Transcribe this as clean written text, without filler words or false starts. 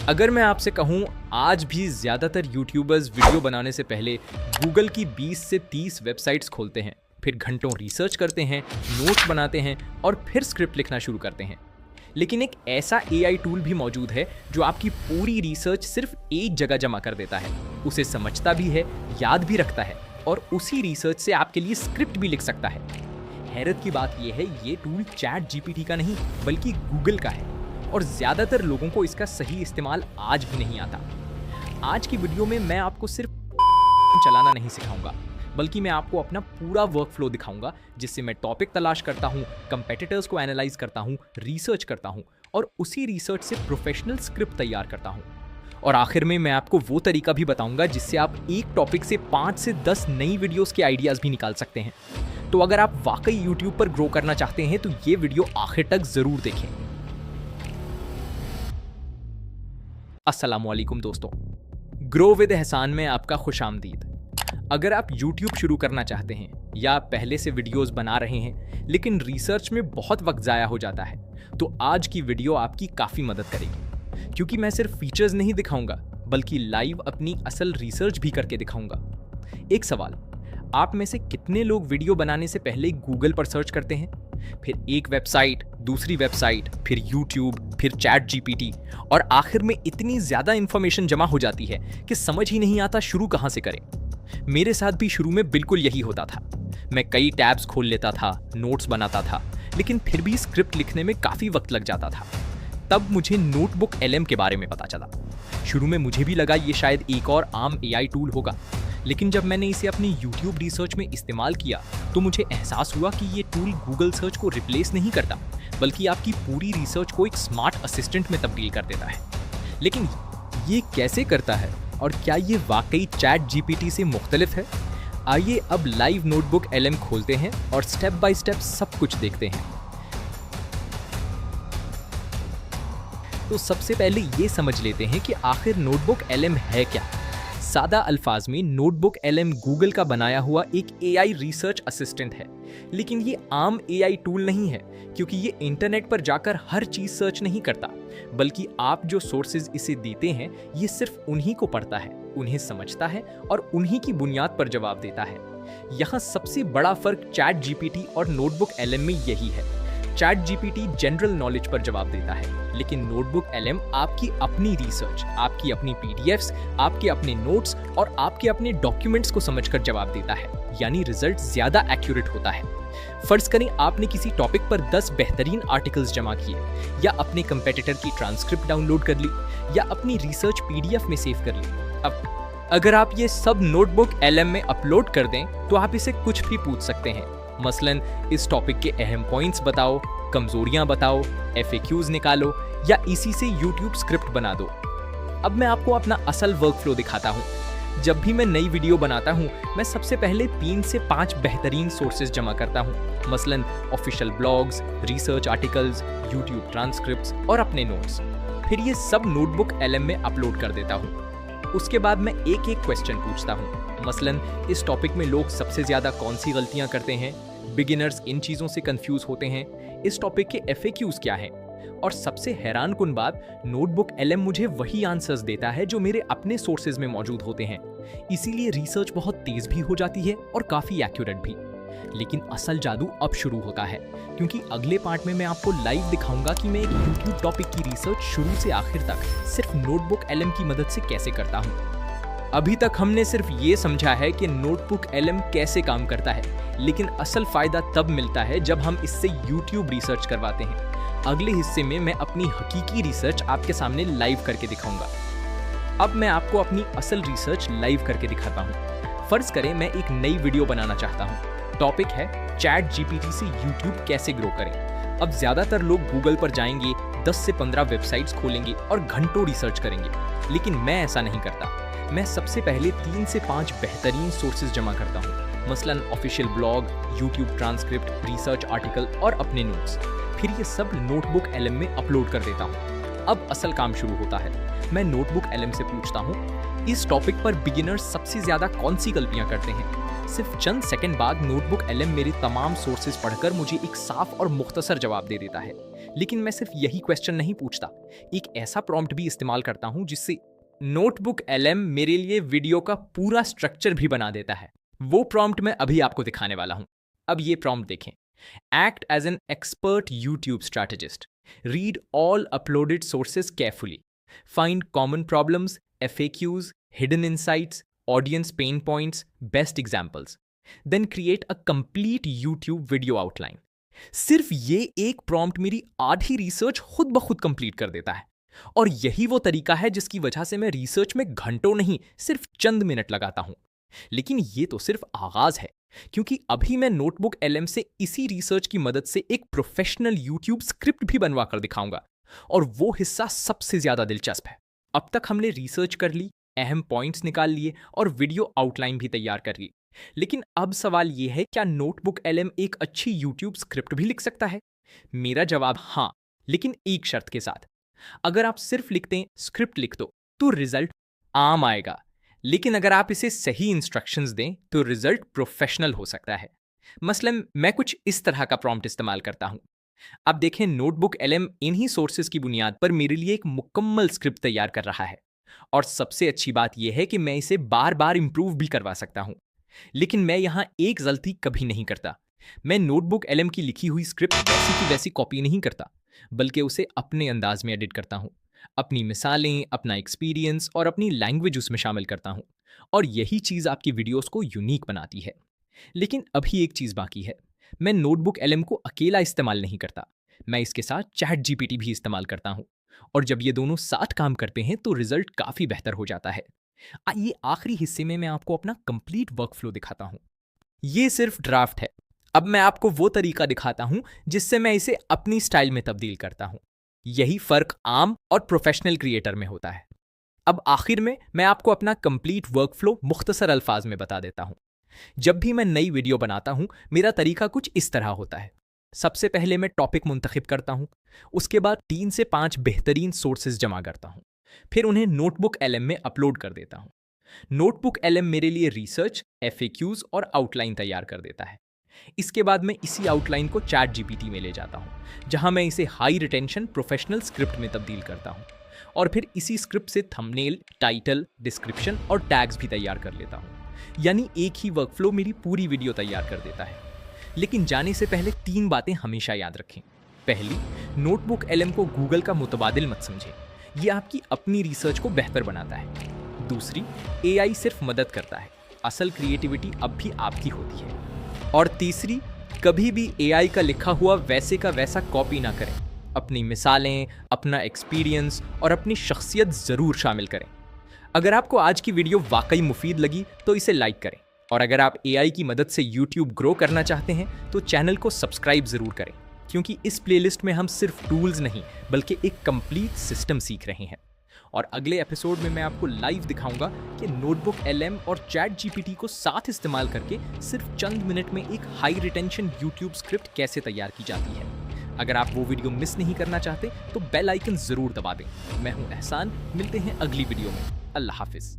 अगर मैं आपसे कहूं, आज भी ज़्यादातर यूट्यूबर्स वीडियो बनाने से पहले गूगल की 20 से 30 वेबसाइट्स खोलते हैं, फिर घंटों रिसर्च करते हैं, नोट्स बनाते हैं और फिर स्क्रिप्ट लिखना शुरू करते हैं। लेकिन एक ऐसा AI टूल भी मौजूद है जो आपकी पूरी रिसर्च सिर्फ एक जगह जमा कर देता है, उसे समझता भी है, याद भी रखता है और उसी रिसर्च से आपके लिए स्क्रिप्ट भी लिख सकता है। हैरत की बात यह है, ये टूल ChatGPT का नहीं बल्कि गूगल का है और ज़्यादातर लोगों को इसका सही इस्तेमाल आज भी नहीं आता। आज की वीडियो में मैं आपको सिर्फ चलाना नहीं सिखाऊंगा, बल्कि मैं आपको अपना पूरा वर्कफ्लो दिखाऊंगा, जिससे मैं टॉपिक तलाश करता हूं, कंपेटिटर्स को एनालाइज करता हूं, रिसर्च करता हूं और उसी रिसर्च से प्रोफेशनल स्क्रिप्ट तैयार करता हूं। और आखिर में मैं आपको वो तरीका भी बताऊंगा जिससे आप एक टॉपिक से 5 से 10 नई वीडियोस के आइडियाज भी निकाल सकते हैं। तो अगर आप वाकई यूट्यूब पर ग्रो करना चाहते हैं तो ये वीडियो आखिर तक जरूर देखें। अस्सलामुअलैकुम दोस्तों, ग्रो विद एहसान में आपका खुशामदीद। अगर आप YouTube शुरू करना चाहते हैं या आप पहले से वीडियोस बना रहे हैं लेकिन रिसर्च में बहुत वक्त ज़ाया हो जाता है, तो आज की वीडियो आपकी काफ़ी मदद करेगी, क्योंकि मैं सिर्फ फीचर्स नहीं दिखाऊंगा बल्कि लाइव अपनी असल रिसर्च भी करके दिखाऊंगा। एक सवाल, आप में से कितने लोग वीडियो बनाने से पहले गूगल पर सर्च करते हैं, फिर एक वेबसाइट, दूसरी वेबसाइट, फिर YouTube, फिर ChatGPT और आखिर में इतनी ज़्यादा इंफॉर्मेशन जमा हो जाती है कि समझ ही नहीं आता शुरू कहाँ से करें। मेरे साथ भी शुरू में बिल्कुल यही होता था। मैं कई टैब्स खोल लेता था, नोट्स बनाता था, लेकिन फिर भी स्क्रिप्ट लिखने में काफ़ी वक्त लग जाता था। तब मुझे नोटबुक LM के बारे में पता चला। शुरू में मुझे भी लगा ये शायद एक और आम AI टूल होगा, लेकिन जब मैंने इसे अपनी YouTube रिसर्च में इस्तेमाल किया तो मुझे एहसास हुआ कि ये टूल गूगल सर्च को रिप्लेस नहीं करता, बल्कि आपकी पूरी रिसर्च को एक स्मार्ट असिस्टेंट में तब्दील कर देता है। लेकिन ये कैसे करता है और क्या ये वाकई ChatGPT से मुख्तलिफ है? आइए अब लाइव नोटबुक LM खोलते हैं और स्टेप बाय स्टेप सब कुछ देखते हैं। तो सबसे पहले ये समझ लेते हैं कि आखिर नोटबुक LM है क्या। सादा अल्फाज में नोटबुक LM गूगल का बनाया हुआ एक AI रिसर्च असिस्टेंट है, लेकिन ये आम AI टूल नहीं है, क्योंकि ये इंटरनेट पर जाकर हर चीज सर्च नहीं करता, बल्कि आप जो सोर्सेज इसे देते हैं ये सिर्फ उन्हीं को पढ़ता है, उन्हें समझता है और उन्हीं की बुनियाद पर जवाब देता है। यहाँ सबसे बड़ा फर्क ChatGPT और नोटबुक LM में यही है। ChatGPT जनरल नॉलेज पर जवाब देता है, लेकिन नोटबुक LM आपकी अपनी रिसर्च, आपकी अपनी PDFs, आपके अपने नोट्स और आपके अपने डॉक्यूमेंट्स को समझकर जवाब देता है, यानी रिजल्ट ज्यादा एक्यूरेट होता है। फर्ज करें आपने किसी टॉपिक पर 10 बेहतरीन आर्टिकल्स जमा किए, या अपने कंपेटिटर की ट्रांसक्रिप्ट डाउनलोड कर ली, या अपनी रिसर्च PDF में सेव कर ली। अब अगर आप ये सब नोटबुक LM में अपलोड कर दें तो आप इसे कुछ भी पूछ सकते हैं। मसलन इस टॉपिक के अहम पॉइंट्स बताओ, कमजोरियां बताओ, FAQs निकालो या इसी से YouTube स्क्रिप्ट बना दो। अब मैं आपको अपना असल वर्कफ्लो दिखाता हूँ। जब भी मैं नई वीडियो बनाता हूँ, मैं सबसे पहले 3 से 5 बेहतरीन सोर्सेज जमा करता हूँ, मसलन official blogs, research articles, YouTube transcripts और अपने नोट्स। फिर ये सब नोटबुक LM में अपलोड कर देता हूँ। उसके बाद मैं एक एक क्वेश्चन पूछता हूँ, मसलन इस टॉपिक में लोग सबसे ज़्यादा कौन सी गलतियाँ करते हैं, बिगिनर्स इन चीज़ों से कंफ्यूज होते हैं, इस टॉपिक के FAQs क्या हैं। और सबसे हैरान कुन बात, नोटबुक LM मुझे वही आंसर्स देता है जो मेरे अपने सोर्सेज में मौजूद होते हैं। इसीलिए रिसर्च बहुत तेज भी हो जाती है और काफ़ी एक्यूरेट भी। लेकिन असल जादू अब शुरू होता है, क्योंकि अगले पार्ट में मैं आपको लाइव दिखाऊंगा कि मैं एक YouTube टॉपिक की रिसर्च शुरू से आखिर तक सिर्फ नोटबुक LM की मदद से कैसे करता हूँ। अभी तक हमने सिर्फ ये समझा है कि नोटबुक LM कैसे काम करता है, लेकिन असल फायदा तब मिलता है जब हम इससे YouTube रिसर्च करवाते हैं। अगले हिस्से में मैं अपनी हकीकी रिसर्च आपके सामने लाइव करके दिखाऊंगा। अब मैं आपको अपनी असल रिसर्च लाइव करके दिखाता हूँ। फर्ज करें मैं एक नई वीडियो बनाना चाहता हूँ। टॉपिक है ChatGPT से YouTube कैसे ग्रो करें। अब ज्यादातर लोग गूगल पर जाएंगे, 10 से 15 वेबसाइट्स खोलेंगे और घंटों रिसर्च करेंगे, लेकिन मैं ऐसा नहीं करता। मैं सबसे पहले 3 से 5 बेहतरीन सोर्सेज जमा करता हूँ, मसलन official blog, YouTube transcript, research article और अपने नोट्स। फिर ये सब नोटबुक LM में अपलोड कर देता हूँ। अब असल काम शुरू होता है। मैं नोटबुक LM से पूछता हूँ, इस टॉपिक पर बिगिनर्स सबसे ज्यादा कौन सी गलतियां करते हैं। सिर्फ चंद सेकंड बाद नोटबुक एलएम मेरी तमाम सोर्सेज पढ़कर मुझे एक साफ और मुख्तसर जवाब दे देता है। लेकिन मैं सिर्फ यही क्वेश्चन नहीं पूछता, एक ऐसा प्रॉम्प्ट भी इस्तेमाल करता हूं जिससे नोटबुक एलएम मेरे लिए वीडियो का पूरा स्ट्रक्चर भी बना देता है। वो प्रॉम्प्ट मैं अभी आपको दिखाने वाला हूं। अब ये प्रॉम्प्ट देखें। Act as an expert YouTube strategist, read all uploaded sources carefully, find common problems, FAQs, hidden insights, audience pain points, best examples. Then create a complete YouTube video outline. सिर्फ ये एक प्रॉम्प्ट मेरी आधी research खुद ब खुद complete कर देता है। और यही वो तरीका है जिसकी वजह से मैं रिसर्च में घंटों नहीं, सिर्फ चंद मिनट लगाता हूं। लेकिन ये तो सिर्फ आगाज है, क्योंकि अभी मैं नोटबुक एलएम से इसी रिसर्च की मदद से एक प्रोफेशनल यूट्यूब स्क्रिप्ट भी बनवा कर दिखाऊंगा। और वो हिस्सा सबसे ज्यादा दिलचस्प है। अब तक हमने रिसर्च कर ली, अहम पॉइंट्स निकाल लिए और वीडियो आउटलाइन भी तैयार कर ली। लेकिन अब सवाल यह है, क्या नोटबुक एलएम एक अच्छी यूट्यूब स्क्रिप्ट भी लिख सकता है? मेरा जवाब हाँ, लेकिन एक शर्त के साथ। अगर आप सिर्फ लिखते हैं स्क्रिप्ट लिख दो तो रिजल्ट आम आएगा, लेकिन अगर आप इसे सही इंस्ट्रक्शंस दें तो रिजल्ट प्रोफेशनल हो सकता है। मसलन मैं कुछ इस तरह का प्रॉम्प्ट इस्तेमाल करता हूं। अब देखें, नोटबुक एलएम इन्हीं सोर्सेज की बुनियाद पर मेरे लिए एक मुकम्मल स्क्रिप्ट तैयार कर रहा है। और सबसे अच्छी बात यह है कि मैं इसे बार बार इंप्रूव भी करवा सकता हूं। लेकिन मैं यहां एक गलती कभी नहीं करता। मैं नोटबुक एलएम की लिखी हुई स्क्रिप्ट वैसी की वैसी कॉपी नहीं करता, बल्कि उसे अपने अंदाज में एडिट करता हूं। अपनी मिसालें, अपना एक्सपीरियंस और अपनी लैंग्वेज उसमें शामिल करता हूं। और यही चीज आपकी वीडियोस को यूनिक बनाती है। लेकिन अभी एक चीज बाकी है। मैं नोटबुक एलएम को अकेला इस्तेमाल नहीं करता, मैं इसके साथ चैट जीपीटी भी इस्तेमाल करता हूं। और जब ये दोनों साथ काम करते हैं तो रिजल्ट काफी बेहतर हो जाता है। आइए आखिरी हिस्से में मैं आपको अपना कंप्लीट वर्कफ्लो दिखाता हूं। ये सिर्फ ड्राफ्ट है। अब मैं आपको वो तरीका दिखाता हूं जिससे मैं इसे अपनी स्टाइल में तब्दील करता हूं। यही फर्क आम और प्रोफेशनल क्रिएटर में होता है। अब आखिर में मैं आपको अपना कंप्लीट वर्कफ्लो मुख्तसर अल्फाज में बता देता हूं। जब भी मैं नई वीडियो बनाता हूं, मेरा तरीका कुछ इस तरह होता है। सबसे पहले मैं टॉपिक मुंतखब करता हूं, उसके बाद 3 से 5 बेहतरीन सोर्सेज जमा करता हूं, फिर उन्हें नोटबुक एलएम में अपलोड कर देता हूं। नोटबुक एलएम मेरे लिए रिसर्च, FAQs और आउटलाइन तैयार कर देता है। इसके बाद मैं इसी आउटलाइन को चैट जीपीटी में ले जाता हूं, जहां मैं इसे हाई रिटेंशन प्रोफेशनल स्क्रिप्ट में तब्दील करता हूं। और फिर इसी स्क्रिप्ट से थंबनेल, टाइटल, डिस्क्रिप्शन और टैग्स भी तैयार कर लेता हूं। यानी एक ही वर्कफ्लो मेरी पूरी वीडियो तैयार कर देता है। लेकिन जाने से पहले 3 बातें हमेशा याद रखें। पहली, नोटबुक एलएम को गूगल का मुतबादिल मत समझें, ये आपकी अपनी रिसर्च को बेहतर बनाता है। दूसरी, AI सिर्फ मदद करता है, असल क्रिएटिविटी अब भी आपकी होती है। और तीसरी, कभी भी AI का लिखा हुआ वैसे का वैसा कॉपी ना करें। अपनी मिसालें, अपना एक्सपीरियंस और अपनी शख्सियत ज़रूर शामिल करें। अगर आपको आज की वीडियो वाकई मुफीद लगी तो इसे लाइक करें। और अगर आप AI की मदद से YouTube ग्रो करना चाहते हैं तो चैनल को सब्सक्राइब ज़रूर करें, क्योंकि इस प्लेलिस्ट में हम सिर्फ टूल्स नहीं बल्कि एक कंप्लीट सिस्टम सीख रहे हैं। और अगले एपिसोड में मैं आपको लाइव दिखाऊंगा कि नोटबुक एलएम और चैट जीपीटी को साथ इस्तेमाल करके सिर्फ चंद मिनट में एक हाई रिटेंशन YouTube स्क्रिप्ट कैसे तैयार की जाती है। अगर आप वो वीडियो मिस नहीं करना चाहते तो बेल आइकन ज़रूर दबा दें। मैं हूं एहसान, मिलते हैं अगली वीडियो में। अल्लाह हाफिज़।